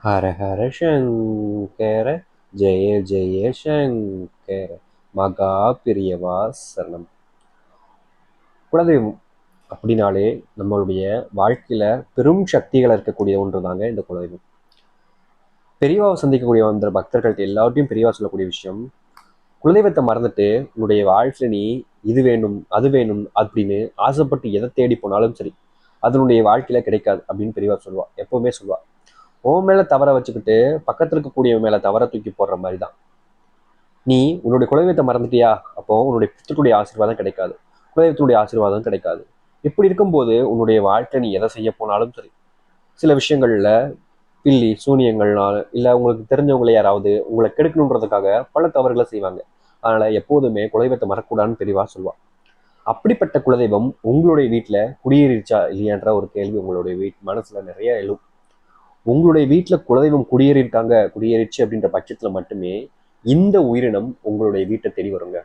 ஹர ஹர சங்கர ஜெய ஜெய சங்கர மகா பிரியவா சரணம். குலதெய்வம் அப்படின்னாலே நம்மளுடைய வாழ்க்கையில பெரும் சக்திகள் இருக்கக்கூடிய ஒன்று தாங்க இந்த குலதெய்வம். பெரியவாவை சந்திக்கக்கூடிய வந்த பக்தர்கள்ட்ட எல்லாத்தையும் பெரியவா சொல்லக்கூடிய விஷயம், குலதெய்வத்தை மறந்துட்டு உன்னுடைய வாழ்க்கையில நீ இது வேணும் அது வேணும் அப்படின்னு ஆசைப்பட்டு எதை தேடி போனாலும் சரி, அதனுடைய வாழ்க்கையில கிடைக்காது அப்படின்னு பெரியவா சொல்லுவா. எப்பவுமே சொல்லுவா, உன் மேல தவற வச்சுக்கிட்டு பக்கத்துல இருக்கக்கூடிய மேல தவற தூக்கி போடுற மாதிரி தான். நீ உன்னுடைய குலதெய்வத்தை மறந்துட்டியா, அப்போ உன்னுடைய பித்தருடைய ஆசீர்வாதம் கிடைக்காது, குலதெய்வத்தினுடைய ஆசீர்வாதம் கிடைக்காது. இப்படி இருக்கும்போது உன்னுடைய வாழ்க்கை நீ எதை செய்ய போனாலும் சரி, சில விஷயங்கள்ல பில்லி சூனியங்கள்னால இல்ல உங்களுக்கு தெரிஞ்சவங்களை யாராவது உங்களை கெடுக்கணுன்றதுக்காக பல தவறுகளை செய்வாங்க. அதனால எப்போதுமே குலதெய்வத்தை மறக்கூடாதுன்னு பெரியவா சொல்லுவா. அப்படிப்பட்ட குலதெய்வம் உங்களுடைய வீட்டுல குடியேறிச்சா இல்லையான்ற ஒரு கேள்வி உங்களுடைய மனசுல நிறைய எழும். உங்களுடைய வீட்டுல குலதெய்வம் குடியேறிடுச்சு அப்படின்ற பட்சத்துல மட்டுமே இந்த உயிரினம் உங்களுடைய வீட்டை தேடி வருங்க.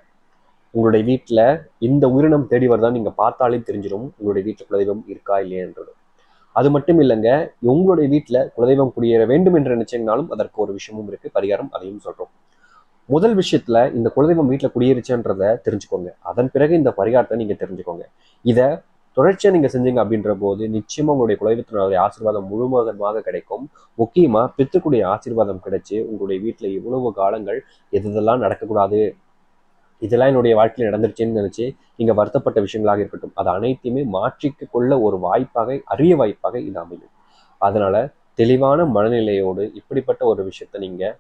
உங்களுடைய வீட்டுல இந்த உயிரினம் தேடி வருதான்னு நீங்க பார்த்தாலே தெரிஞ்சிடும் உங்களுடைய வீட்டுல குலதெய்வம் இருக்கா இல்லையன்றது. அது மட்டும் இல்லைங்க, உங்களுடைய வீட்டுல குலதெய்வம் குடியேற வேண்டும் என்று நினைச்சீங்கனாலும் அதற்கு ஒரு விஷயமும் இருக்கு, பரிகாரம், அதையும் சொல்றோம். முதல் விஷயத்துல இந்த குலதெய்வம் வீட்டுல குடியேறிச்சுன்றத தெரிஞ்சுக்கோங்க. அதன் பிறகு இந்த பரிகாரத்தை நீங்க தெரிஞ்சுக்கோங்க. இத தொடர்ச்சியா நீங்க செஞ்சீங்க அப்படின்ற போது நிச்சயமா உங்களுடைய குலதெய்வத்தினுடைய ஆசீர்வாதம் முழுவதுமாக கிடைக்கும். முக்கியமா பித்துக்குடைய ஆசீர்வாதம் கிடைச்சு உங்களுடைய வீட்டுல இவ்வளவு காலங்கள் எதெல்லாம் நடக்கக்கூடாது, இதெல்லாம் என்னுடைய வாழ்க்கையில் நடந்துருச்சுன்னு நினைச்சு நீங்க வருத்தப்பட்ட விஷயங்களாக இருக்கட்டும், அது அனைத்தையுமே மாற்றிக்க கொள்ள ஒரு வாய்ப்பாக, அரிய வாய்ப்பாக இது அமையும். அதனால தெளிவான மனநிலையோடு இப்படிப்பட்ட ஒரு விஷயத்த நீங்க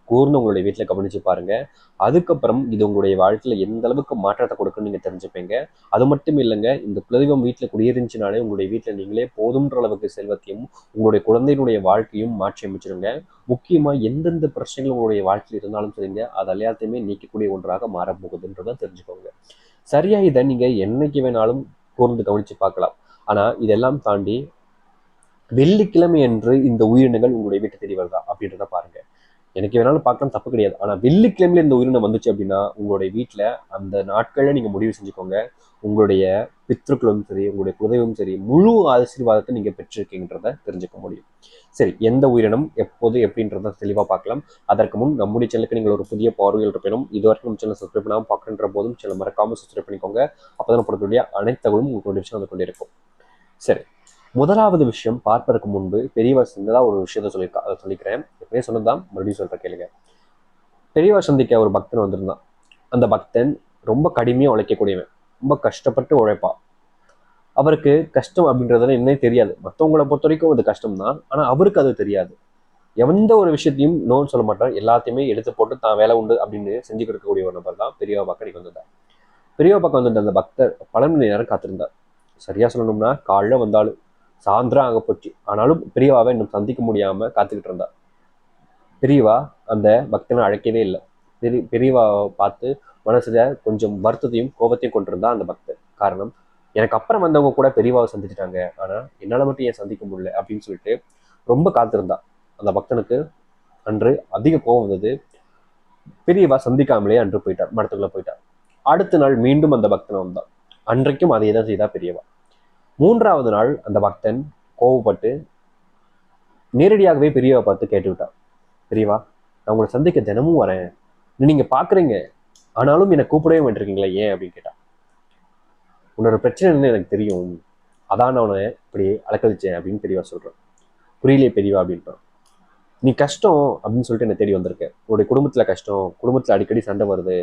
கூர்ந்து உங்களுடைய வீட்டில் கவனிச்சு பாருங்க. அதுக்கப்புறம் இது உங்களுடைய வாழ்க்கையில எந்த அளவுக்கு மாற்றத்தை கொடுக்குன்னு நீங்க தெரிஞ்சுப்பீங்க. அது மட்டும் இல்லைங்க, இந்த குலதெய்வம் வீட்டில் குடியிருந்துச்சுனாலே உங்களுடைய வீட்டில் நீங்களே போதுன்ற அளவுக்கு செல்வத்தையும் உங்களுடைய குழந்தையினுடைய வாழ்க்கையும் மாற்றி அமைச்சிருங்க. முக்கியமா எந்தெந்த பிரச்சனைகள் உங்களுடைய வாழ்க்கையில் இருந்தாலும் சரிங்க, அது எல்லாத்தையுமே நீக்கக்கூடிய ஒன்றாக மாறப்போகுதுன்றதை தெரிஞ்சுக்கோங்க. சரியா இதை நீங்க என்னைக்கு வேணாலும் கூர்ந்து கவனிச்சு பார்க்கலாம். ஆனா இதெல்லாம் தாண்டி வெள்ளிக்கிழமை என்று இந்த உயிரினங்கள் உங்களுடைய வீட்டை தேடி வருதா அப்படின்றத பாருங்க. எனக்கு வேணாலும் பார்க்கலாம், தப்பு கிடையாது. ஆனா வெள்ளிக்கிழமையில இந்த உயிரினம் வந்துச்சு அப்படின்னா உங்களுடைய வீட்டுல அந்த நாட்கள்ல நீங்க முடிவு செஞ்சுக்கோங்க, உங்களுடைய பித்ருக்களும் சரி உங்களுடைய குலதெய்வம் சரி முழு ஆசீர்வாதத்தை நீங்க பெற்றிருக்கீங்கன்றத தெரிஞ்சுக்க முடியும். சரி, எந்த உயிரினம் எப்போது எப்படின்றத தெளிவா பார்க்கலாம். அதற்கு முன் நம்முடைய சேனலுக்கு நீங்கள் ஒரு புதிய பார்வையில் இருப்பினும் இதுவரைக்கும் நம்ம சேனல் சப்ஸ்கிரைப் பண்ணாமல் பார்க்கின்ற போதும் சேனல் மறக்காம சப்ஸ்கிரைப் பண்ணிக்கோங்க. அப்பதான் போடக்கூடிய அனைத்து தகவலும் உங்களுடைய விஷயம் வந்து கொண்டிருக்கும். சரி, முதலாவது விஷயம் பார்ப்பதற்கு முன்பு பெரியவர் சின்னதா ஒரு விஷயத்த சொல்லியிருக்கா, அதை சொல்லிக்கிறேன். எப்படியே சொன்னதுதான், மறுபடியும் சொல்ற கேளுங்க. பெரியவர் சந்திக்க ஒரு பக்தன் வந்திருந்தான். அந்த பக்தன் ரொம்ப கடுமையா உழைக்கக்கூடியவன், ரொம்ப கஷ்டப்பட்டு உழைப்பான். அவருக்கு கஷ்டம் அப்படின்றதுல என்ன தெரியாது. மற்றவங்களை பொறுத்த வரைக்கும் அது கஷ்டம் தான், ஆனா அவருக்கு அது தெரியாது. எந்த ஒரு விஷயத்தையும் நோன்னு சொல்ல மாட்டார், எல்லாத்தையுமே எடுத்து போட்டு தான் வேலை உண்டு அப்படின்னு செஞ்சு கொடுக்கக்கூடிய ஒரு நபர் தான் பெரியவா பக்கம் நீங்க வந்திருந்தார். பெரியவா பக்கம் வந்துட்டு அந்த பக்தர் பல மணி நேரம் காத்திருந்தார். சரியா சொல்லணும்னா காலைல வந்தாலும் சாயந்தரம் ஆக போச்சு, ஆனாலும் பெரியவாவை இன்னும் சந்திக்க முடியாம காத்துக்கிட்டு இருந்தார். பெரியவா அந்த பக்தனை அழைக்கவே இல்லை. பெரியவாவை பார்த்து மனசுல கொஞ்சம் வருத்தத்தையும் கோபத்தையும் கொண்டிருந்தா அந்த பக்தர். காரணம், எனக்கு அப்புறம் வந்தவங்க கூட பெரியவாவை சந்திச்சிட்டாங்க, ஆனா என்னால மட்டும் ஏன் சந்திக்க முடியல அப்படின்னு சொல்லிட்டு ரொம்ப காத்திருந்தா. அந்த பக்தனுக்கு அன்று அதிக கோபம் வந்தது. பெரியவா சந்திக்காமலே அன்று போயிட்டார், மடத்துக்குள்ள போயிட்டார். அடுத்த நாள் மீண்டும் அந்த பக்தன் வந்தான். அன்றைக்கும் அதை தான் செய்தா பெரியவா. மூன்றாவது நாள் அந்த பக்தன் கோவப்பட்டு நேரடியாகவே பெரியவா பார்த்து கேட்டு விட்டான். பெரியவா, நான் உங்களை சந்திக்க தினமும் வரேன், நீங்க பாக்குறீங்க, ஆனாலும் என்னை கூப்பிடவே மாட்டிருக்கீங்களா, ஏன் அப்படின்னு கேட்டான். உன்னோட பிரச்சனைன்னு எனக்கு தெரியும், அதான் நான் உன்னை இப்படி அலக்கழிச்சேன் அப்படின்னு பெரியவா சொல்றேன். புரியலையே பெரியவா அப்படின்றான். நீ கஷ்டம் அப்படின்னு சொல்லிட்டு என்னை தேடி வந்திருக்கேன். உன்னுடைய குடும்பத்துல கஷ்டம், குடும்பத்துல அடிக்கடி சண்டை வருது,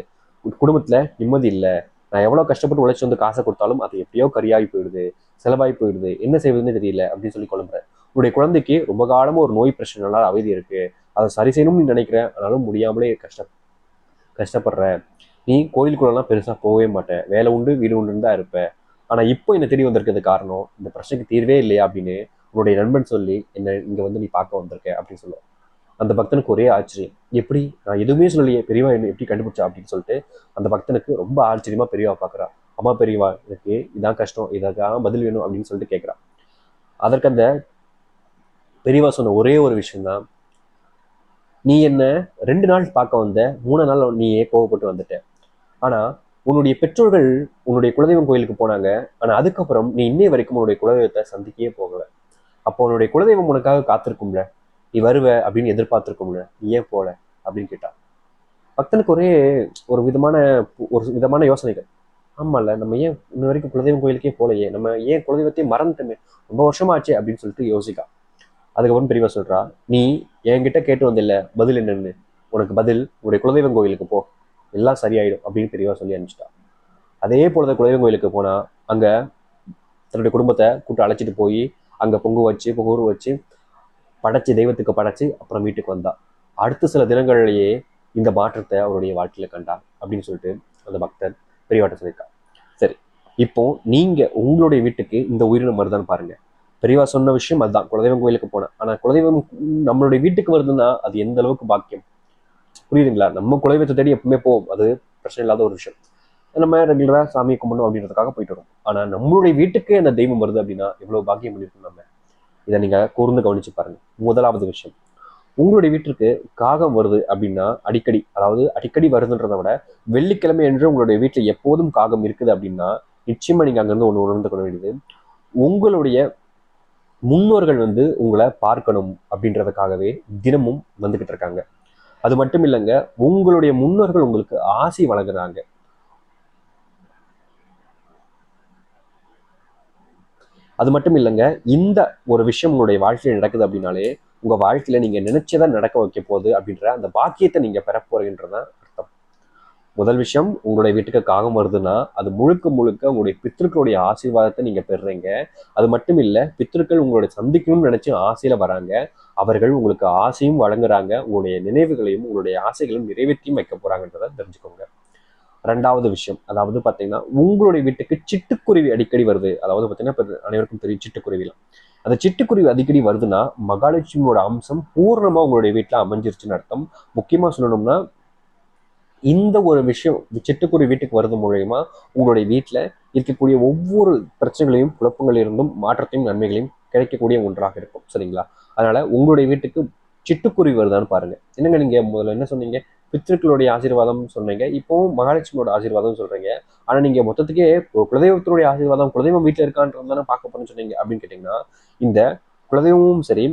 குடும்பத்துல நிம்மதி இல்லை, நான் எவ்வளவு கஷ்டப்பட்டு உழைச்சி வந்து காசை கொடுத்தாலும் அது எப்படியோ கரியாகி போயிடுது, செலவாகி போயிடுது, என்ன செய்வதுன்னு தெரியல அப்படின்னு சொல்லி குழம்புறேன். உன்னுடைய குழந்தைக்கு ரொம்ப காலமா ஒரு நோய் பிரச்சனைனால அவதி இருக்கு, அதை சரி செய்யணும்னு நினைக்கிறேன், ஆனாலும் முடியாமலே கஷ்டப்படுற. நீ கோயிலுக்குள்ளலாம் பெருசா போகவே மாட்டேன், வேலை உண்டு வீடு உண்டுன்னு தான் இருப்ப. ஆனா இப்போ என்ன தேடி வந்திருக்கிறது காரணம் இந்த பிரச்சனைக்கு தீர்வே இல்லையா அப்படின்னு உன்னுடைய நண்பன் சொல்லி என்ன இங்க வந்து நீ பார்க்க வந்திருக்க அப்படின்னு சொல்லுவோம். அந்த பக்தனுக்கு ஒரே ஆச்சரியம், எப்படி நான் எதுவுமே சொல்லலையே, பெரியவா என்ன எப்படி கண்டுபிடிச்சா அப்படின்னு சொல்லிட்டு அந்த பக்தனுக்கு ரொம்ப ஆச்சரியமா பெரியவா பாக்குறா. அம்மா பெரியவா, எனக்கு இதான் கஷ்டம், இதற்காக பதில் வேணும் அப்படின்னு சொல்லிட்டு கேட்கிறா. அதற்கு அந்த பெரியவா சொன்ன ஒரே ஒரு விஷயம்தான், நீ என்ன 2 நாள் பார்க்க வந்த, 3 நாள் நீயே கோவப்பட்டு வந்துட்ட. ஆனா உன்னுடைய பெற்றோர்கள் உன்னுடைய குலதெய்வம் கோயிலுக்கு போனாங்க, ஆனா அதுக்கப்புறம் நீ இன்னை வரைக்கும் உன்னுடைய குலதெய்வத்தை சந்திக்கவே போகல. அப்போ உன்னுடைய குலதெய்வம் உனக்காக காத்திருக்கும்ல, நீ வருவ அப்படின்னு எதிர்பார்த்துருக்கோம்ல, நீ ஏன் போல அப்படின்னு கேட்டா. பக்தனுக்கு ஒரு விதமான யோசனைகள். ஆமாம்ல, நம்ம ஏன் இன்ன வரைக்கும் குலதெய்வம் கோயிலுக்கே போலையே, நம்ம ஏன் குலதெய்வத்தையும் மறந்துட்டோமே, ரொம்ப வருஷமாச்சு அப்படின்னு சொல்லிட்டு யோசிக்கா. அதுக்கப்புறம் பெரியவா சொல்றா, நீ என்கிட்ட கேட்டு வந்தில்ல பதில் என்னன்னு, உனக்கு பதில் உன்னுடைய குலதெய்வம் கோயிலுக்கு போ, எல்லாம் சரியாயிடும் அப்படின்னு பெரியவா சொல்லி அனுப்பிச்சிட்டா. அதே போலதான் குலதெய்வம் கோயிலுக்கு போனா அங்க தன்னுடைய குடும்பத்தை கூட்டு அழைச்சிட்டு போய் அங்க பொங்கூர் வச்சு படைச்சு, தெய்வத்துக்கு படைச்சு அப்புறம் வீட்டுக்கு வந்தா. அடுத்த சில தினங்கள்லயே இந்த மாற்றத்தை அவருடைய வாழ்க்கையில கண்டார் அப்படின்னு சொல்லிட்டு அந்த பக்தர் பெரியவாட்ட சொல்லியிருக்கா. சரி, இப்போ நீங்க உங்களுடைய வீட்டுக்கு இந்த உயிரினம் வருதான்னு பாருங்க. பெரியவா சொன்ன விஷயம் அதுதான், குலதெய்வம் கோயிலுக்கு போனேன். ஆனா குலதெய்வம் நம்மளுடைய வீட்டுக்கு வருதுன்னா அது எந்த அளவுக்கு பாக்கியம், புரியுதுங்களா? நம்ம குலதெய்வத்தை தேடி எப்பவுமே போவோம், அது பிரச்சனை இல்லாத ஒரு விஷயம். நம்ம ரெகுலரா சாமி கும்பிடணும் அப்படின்றதுக்காக போயிட்டு வரோம். ஆனா நம்மளுடைய வீட்டுக்கு அந்த தெய்வம் வருது அப்படின்னா எவ்வளவு பாக்கியம் பண்ணிருக்கோம் நம்ம. இதை நீங்க கூர்ந்து கவனிச்சு பாருங்க. முதலாவது விஷயம், உங்களுடைய வீட்டிற்கு காகம் வருது அப்படின்னா அடிக்கடி வருதுன்றதை விட வெள்ளிக்கிழமை என்று உங்களுடைய வீட்டில் எப்போதும் காகம் இருக்குது அப்படின்னா நிச்சயமா நீங்க அங்கிருந்து ஒன்று உணர்ந்து கொள்ள வேண்டியது, உங்களுடைய முன்னோர்கள் உங்களை பார்க்கணும் அப்படின்றதுக்காகவே தினமும் வந்துகிட்டு இருக்காங்க. அது மட்டும் இல்லைங்க, உங்களுடைய முன்னோர்கள் உங்களுக்கு ஆசி வழங்குறாங்க. அது மட்டும் இல்லைங்க, இந்த ஒரு விஷயம் உங்களுடைய வாழ்க்கையில் நடக்குது அப்படின்னாலே உங்க வாழ்க்கையில நீங்க நினைச்சதான் நடக்க வைக்க போகுது அப்படின்ற அந்த பாக்கியத்தை நீங்க பெற போறீங்கன்றதான் அர்த்தம். முதல் விஷயம், உங்களுடைய வீட்டுக்கு காகம் வருதுன்னா அது முழுக்க முழுக்க உங்களுடைய பித்ருக்களுடைய ஆசீர்வாதத்தை நீங்க பெறுறீங்க. அது மட்டும் இல்ல, பித்ருக்கள் உங்களுடைய சந்திக்கணும்னு நினைச்சு ஆசையில வராங்க. அவர்கள் உங்களுக்கு ஆசையும் வழங்குறாங்க, உங்களுடைய நினைவுகளையும் உங்களுடைய ஆசைகளையும் நிறைவேற்றியும் வைக்க போறாங்கன்றதை தெரிஞ்சுக்கோங்க. ரெண்டாவது விஷயம், அதாவது பாத்தீங்கன்னா உங்களுடைய வீட்டுக்கு சிட்டுக்குருவி அடிக்கடி வருது. அதாவது பாத்தீங்கன்னா அனைவருக்கும் தெரியும் சிட்டுக்குருவிலாம். அந்த சிட்டுக்குருவி அடிக்கடி வருதுன்னா மகாலட்சுமியோட அம்சம் பூர்ணமா உங்களுடைய வீட்டுல அமைஞ்சிருச்சுன்னு அர்த்தம். முக்கியமா சொல்லணும்னா இந்த ஒரு விஷயம் சிட்டுக்குருவி வீட்டுக்கு வருது மூலயமா உங்களுடைய வீட்டுல இருக்கக்கூடிய ஒவ்வொரு பிரச்சனைகளையும், குழப்பங்களில் இருந்தும் மாற்றத்தையும் நன்மைகளையும் கிடைக்கக்கூடிய ஒன்றாக இருக்கும். சரிங்களா? அதனால உங்களுடைய வீட்டுக்கு சிட்டுக்குருவி வருதான்னு பாருங்க. என்னங்க நீங்க முதல்ல என்ன சொன்னீங்க, பித்ருக்களுடைய ஆசீர்வாதம் சொன்னீங்க, இப்போவும் மகாலட்சுமியோட ஆசீர்வாதம் சொல்றீங்க. ஆனா நீங்க மொத்தத்துக்கே குலதெய்வத்தினுடைய ஆசீர்வாதம், குலதெய்வம் வீட்டுல இருக்கான்றது தானே பார்க்க போறேன்னு சொன்னீங்க அப்படின்னு கேட்டீங்கன்னா, இந்த குலதெய்வமும் சரி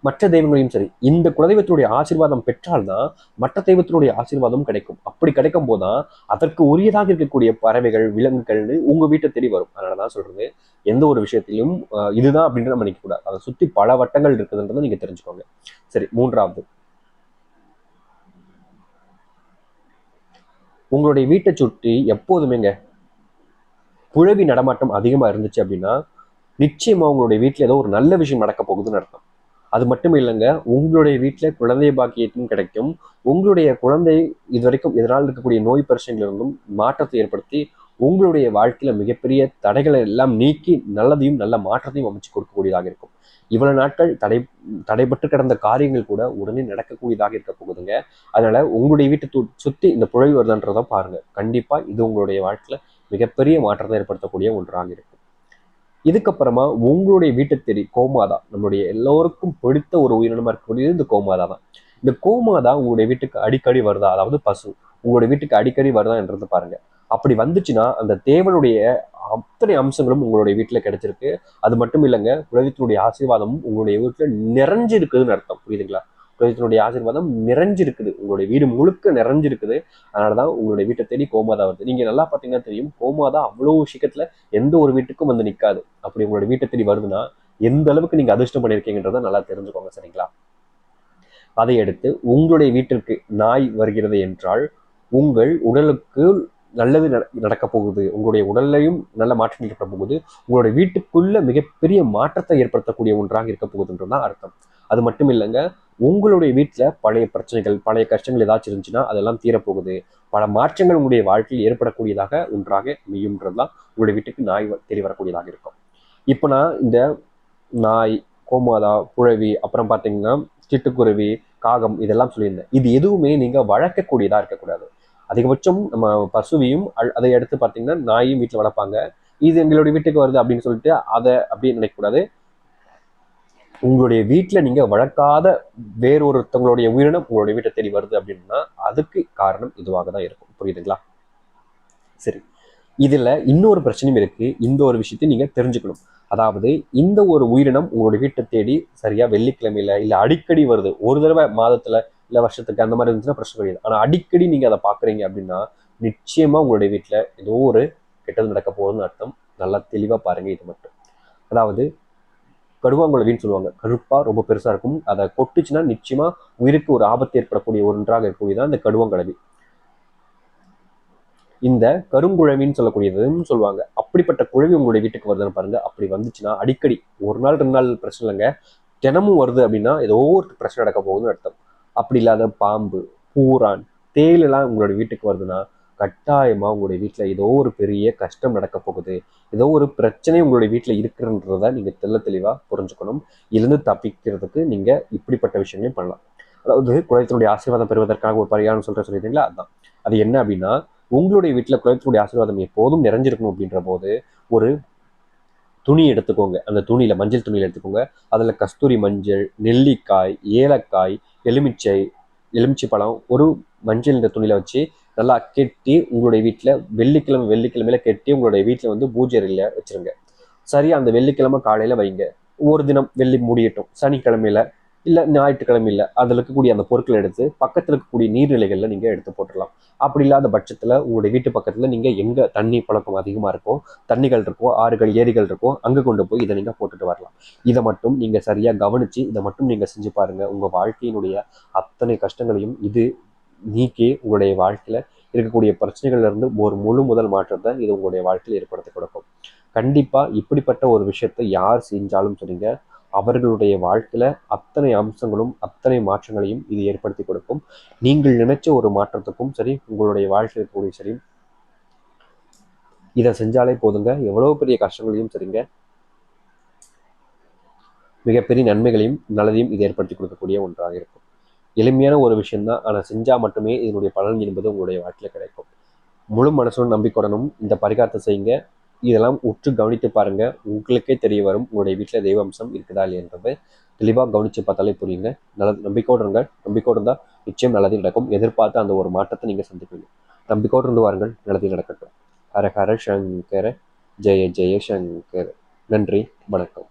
மற்ற தெய்வங்களையும் சரி, இந்த குலதெய்வத்தினுடைய ஆசீர்வாதம் பெற்றால்தான் மற்ற தெய்வத்தினுடைய ஆசீர்வாதம் கிடைக்கும். அப்படி கிடைக்கும் போதுதான் அதற்கு உரியதாக இருக்கக்கூடிய பறவைகள், விலங்குகள் உங்க வீட்டை தேடி வரும். அதனாலதான் சொல்றது, எந்த ஒரு விஷயத்திலும் இதுதான் அப்படின்னு நம்ம நினைக்க கூடாது. அதை சுத்தி பல வட்டங்கள் இருக்குதுன்றதை நீங்க தெரிஞ்சுக்கோங்க. சரி, மூன்றாவது, உங்களுடைய வீட்டை சுற்றி எப்போதுமேங்க குழவி நடமாட்டம் அதிகமா இருந்துச்சு அப்படின்னா நிச்சயமா உங்களுடைய வீட்டுல ஏதோ ஒரு நல்ல விஷயம் நடக்க போகுதுன்னு அர்த்தம். அது மட்டும் இல்லைங்க, உங்களுடைய வீட்டுல குழந்தை பாக்கியத்தும் கிடைக்கும். உங்களுடைய குழந்தை இதுவரைக்கும் இதனால் இருக்கக்கூடிய நோய் பிரச்சனைகளிலிருந்தும் மாற்றத்தை ஏற்படுத்தி உங்களுடைய வாழ்க்கையில மிகப்பெரிய தடைகளை எல்லாம் நீக்கி நல்லதையும் நல்ல மாற்றத்தையும் அமைச்சு கொடுக்கக்கூடியதாக இருக்கும். இவ்வளவு நாட்கள் தடைபட்டு கிடந்த காரியங்கள் கூட உடனே நடக்கக்கூடியதாக இருக்க போகுதுங்க. அதனால உங்களுடைய வீட்டை சுத்தி இந்த புழவி வருதுன்றதை பாருங்க. கண்டிப்பா இது உங்களுடைய வாழ்க்கையில மிகப்பெரிய மாற்றத்தை ஏற்படுத்தக்கூடிய ஒன்றாக இருக்கும். இதுக்கப்புறமா உங்களுடைய வீட்டை தேடி கோமாதா, நம்மளுடைய எல்லோருக்கும் பிடித்த ஒரு உயிரினமா இருக்கக்கூடியது இந்த கோமாதா தான். இந்த கோமாதா உங்களுடைய வீட்டுக்கு அடிக்கடி வருதா, அதாவது பசு உங்களுடைய வீட்டுக்கு அடிக்கடி வருதா என்றது பாருங்க. அப்படி வந்துச்சுன்னா அந்த தேவனுடைய அத்தனை அம்சங்களும் உங்களுடைய வீட்டுல கிடைச்சிருக்கு. அது மட்டும் இல்லைங்க, குலதெய்வத்தினுடைய ஆசீர்வாதமும் உங்களுடைய வீட்டுல நிறைஞ்சு இருக்குதுன்னு அர்த்தம். புரியுதுங்களா? குலதெய்வத்தினுடைய ஆசீர்வாதம் நிறைஞ்சிருக்குது, உங்களுடைய வீடு முழுக்க நிறைஞ்சிருக்குது. அதனாலதான் உங்களுடைய வீட்டை தேடி கோமாதா வருது. நீங்க நல்லா பாத்தீங்கன்னா தெரியும், கோமாதா அவ்வளவு சீக்கிரத்துல எந்த ஒரு வீட்டுக்கும் வந்து நிக்காது. அப்படி உங்களுடைய வீட்டை தேடி வருதுன்னா எந்த அளவுக்கு நீங்க அதிர்ஷ்டம் பண்ணிருக்கீங்கன்றத நல்லா தெரிஞ்சுக்கோங்க. சரிங்களா? அதை அடுத்து, உங்களுடைய வீட்டிற்கு நாய் வருகிறது என்றால் உங்கள் உடலுக்கு நல்லது நடக்க போகுது, உங்களுடைய உடல்லையும் நல்ல மாற்றம் ஏற்பட போகுது, உங்களுடைய வீட்டுக்குள்ள மிகப்பெரிய மாற்றத்தை ஏற்படுத்தக்கூடிய ஒன்றாக இருக்க போகுதுன்றதுதான் அர்த்தம். அது மட்டும் இல்லைங்க, உங்களுடைய வீட்டுல பழைய பிரச்சனைகள், பழைய கஷ்டங்கள் ஏதாச்சும் இருந்துச்சுன்னா அதெல்லாம் தீரப்போகுது. பல மாற்றங்கள் உங்களுடைய வாழ்க்கையில் ஏற்படக்கூடியதாக ஒன்றாக அமையும்ன்றதுதான் உங்களுடைய வீட்டுக்கு நாய் தேடி வரக்கூடியதாக இருக்கும். இப்போ நான் இந்த நாய், கோமாதா, புழவி, அப்புறம் பாத்தீங்கன்னா சிட்டுக்குருவி, காகம் இதெல்லாம் சொல்லியிருந்தேன். இது எதுவுமே நீங்க வளர்க்கக்கூடியதா இருக்கக்கூடாது. அதிகபட்சம் நம்ம பசுவையும் அதை அடுத்து பார்த்தீங்கன்னா நாயும் வீட்டில் வளர்ப்பாங்க. இது எங்களுடைய வீட்டுக்கு வருது அப்படின்னு சொல்லிட்டு அதை அப்படின்னு நினைக்கக்கூடாது. உங்களுடைய வீட்டில் நீங்க வளர்க்காத வேறொருத்தவங்களுடைய உயிரினம் உங்களுடைய வீட்டை தேடி வருது அப்படின்னா அதுக்கு காரணம் இதுவாக தான் இருக்கும். புரியுதுங்களா? சரி, இதுல இன்னொரு பிரச்சனையும் இருக்கு. இந்த ஒரு விஷயத்தையும் நீங்க தெரிஞ்சுக்கணும். அதாவது இந்த ஒரு உயிரினம் உங்களுடைய வீட்டை தேடி சரியா வெள்ளிக்கிழமையில இல்ல அடிக்கடி வருது. ஒரு தடவை மாதத்துல இல்ல வருஷத்துக்கு அந்த மாதிரி இருந்துச்சுன்னா பிரச்சனை கிடையாது. ஆனா அடிக்கடி நீங்க அதை பாக்குறீங்க அப்படின்னா நிச்சயமா உங்களுடைய வீட்டுல ஏதோ ஒரு கெட்டது நடக்க போகுதுன்னு அர்த்தம். நல்லா தெளிவா பாருங்க இது மட்டும். அதாவது கடுவாங்குளவின்னு சொல்லுவாங்க. கருப்பா ரொம்ப பெருசா இருக்கும். அதை கொட்டுச்சுன்னா நிச்சயமா உயிருக்கு ஒரு ஆபத்து ஏற்படக்கூடிய ஒன்றாக இருக்கக்கூடியதான் இந்த கடுவாங்குளவி. இந்த கருங்குழவின்னு சொல்லக்கூடியதுன்னு சொல்லுவாங்க. அப்படிப்பட்ட குழவி உங்களுடைய வீட்டுக்கு வருதுன்னு பாருங்க. அப்படி வந்துச்சுன்னா அடிக்கடி 1 நாள் 2 நாள் பிரச்சனை இல்லைங்க. தினமும் வருது அப்படின்னா ஏதோ ஒரு பிரச்சனை நடக்க போகுதுன்னு அர்த்தம். அப்படி இல்லாத பாம்பு, பூரான், தேள் எல்லாம் உங்களுடைய வீட்டுக்கு வருதுன்னா கட்டாயமா உங்களுடைய வீட்டுல ஏதோ ஒரு பெரிய கஷ்டம் நடக்க போகுது. ஏதோ ஒரு பிரச்சனை உங்களுடைய வீட்டுல இருக்குன்றத நீங்க தெளிவா புரிஞ்சுக்கணும். இருந்து தப்பிக்கிறதுக்கு நீங்க இப்படிப்பட்ட விஷயங்களையும் பண்ணலாம். அதாவது குலத்தினுடைய ஆசீர்வாதம் பெறுவதற்காக ஒரு பரிகாரம் சொல்லியிருந்தீங்களா, அதுதான். அது என்ன அப்படின்னா, உங்களுடைய வீட்டுல குலத்தினுடைய ஆசீர்வாதம் எப்போதும் நிறைஞ்சிருக்கணும் அப்படின்ற போது ஒரு துணி எடுத்துக்கோங்க. அந்த துணியில மஞ்சள் துணியில எடுத்துக்கோங்க. அதுல கஸ்தூரி மஞ்சள், நெல்லிக்காய், ஏலக்காய், எலுமிச்சை, எலுமிச்சை பழம் ஒரு மஞ்சள் இந்த துணியில வச்சு நல்லா கெட்டி உங்களுடைய வீட்டுல வெள்ளிக்கிழமையில கெட்டி உங்களுடைய வீட்டுல வந்து பூஜை அறையில வச்சிருங்க. சரியா அந்த வெள்ளிக்கிழமை காலையில வைங்க. ஒரு தினம் வெள்ளி முடியட்டும். சனிக்கிழமையில இல்ல ஞாயிற்றுக்கிழமையில அதுல இருக்கக்கூடிய அந்த பொருட்களை எடுத்து பக்கத்துல இருக்கக்கூடிய நீர்நிலைகள்ல நீங்க எடுத்து போட்டுடலாம். அப்படி இல்லாத பட்சத்துல உங்களுடைய வீட்டு பக்கத்துல நீங்க எங்க தண்ணி பழக்கம் அதிகமா இருக்கோ, தண்ணிகள் இருக்கோ, ஆறுகள், ஏரிகள் இருக்கோ, அங்க கொண்டு போய் இதை நீங்க போட்டுட்டு வரலாம். இதை மட்டும் நீங்க சரியா கவனிச்சு இதை மட்டும் நீங்க செஞ்சு பாருங்க. உங்க வாழ்க்கையினுடைய அத்தனை கஷ்டங்களையும் இது நீக்கி உங்களுடைய வாழ்க்கையில இருக்கக்கூடிய பிரச்சனைகள்ல இருந்து ஒரு முழு முதல் மாற்றத்தை இது உங்களுடைய வாழ்க்கையில் ஏற்படுத்தி கொடுக்கும். கண்டிப்பா இப்படிப்பட்ட ஒரு விஷயத்தை யார் செஞ்சாலும் சரிங்க, அவர்களுடைய வாழ்க்கையில அத்தனை அம்சங்களும் அத்தனை மாற்றங்களையும் இது ஏற்படுத்தி கொடுக்கும். நீங்கள் நினைச்ச ஒரு மாற்றத்துக்கும் சரி, உங்களுடைய வாழ்க்கையில் இருக்கக்கூடிய சரி, இதை செஞ்சாலே போதுங்க. எவ்வளவு பெரிய கஷ்டங்களையும் சரிங்க, மிகப்பெரிய நன்மைகளையும் நல்லதையும் இது ஏற்படுத்தி கொடுக்கக்கூடிய ஒன்றாக இருக்கும். எளிமையான ஒரு விஷயம்தான், ஆனா செஞ்சா மட்டுமே இதனுடைய பலன் என்பது உங்களுடைய வாழ்க்கையில கிடைக்கும். முழு மனசுடன் நம்பிக்கையுடனும் இந்த பரிகாரத்தை செய்யுங்க. இதெல்லாம் உற்று கவனித்து பாருங்க. உங்களுக்கே தெரிய வரும் உங்களுடைய வீட்டில் தெய்வ அம்சம் இருக்குதா இல்லையன்றது. தெளிவாக கவனித்து பார்த்தாலே புரியுங்க. நல்லது. நம்பிக்கையோடு இருங்க. நம்பிக்கையோடு இருந்தால் நிச்சயம் நல்லது நடக்கும். எதிர்பார்த்த அந்த ஒரு மாற்றத்தை நீங்கள் சந்திப்பீங்க. நம்பிக்கையோடு இருந்து வாருங்கள். நல்லது நடக்கட்டும். ஹர ஹர சங்கர, ஜெய ஜெய சங்கர. நன்றி, வணக்கம்.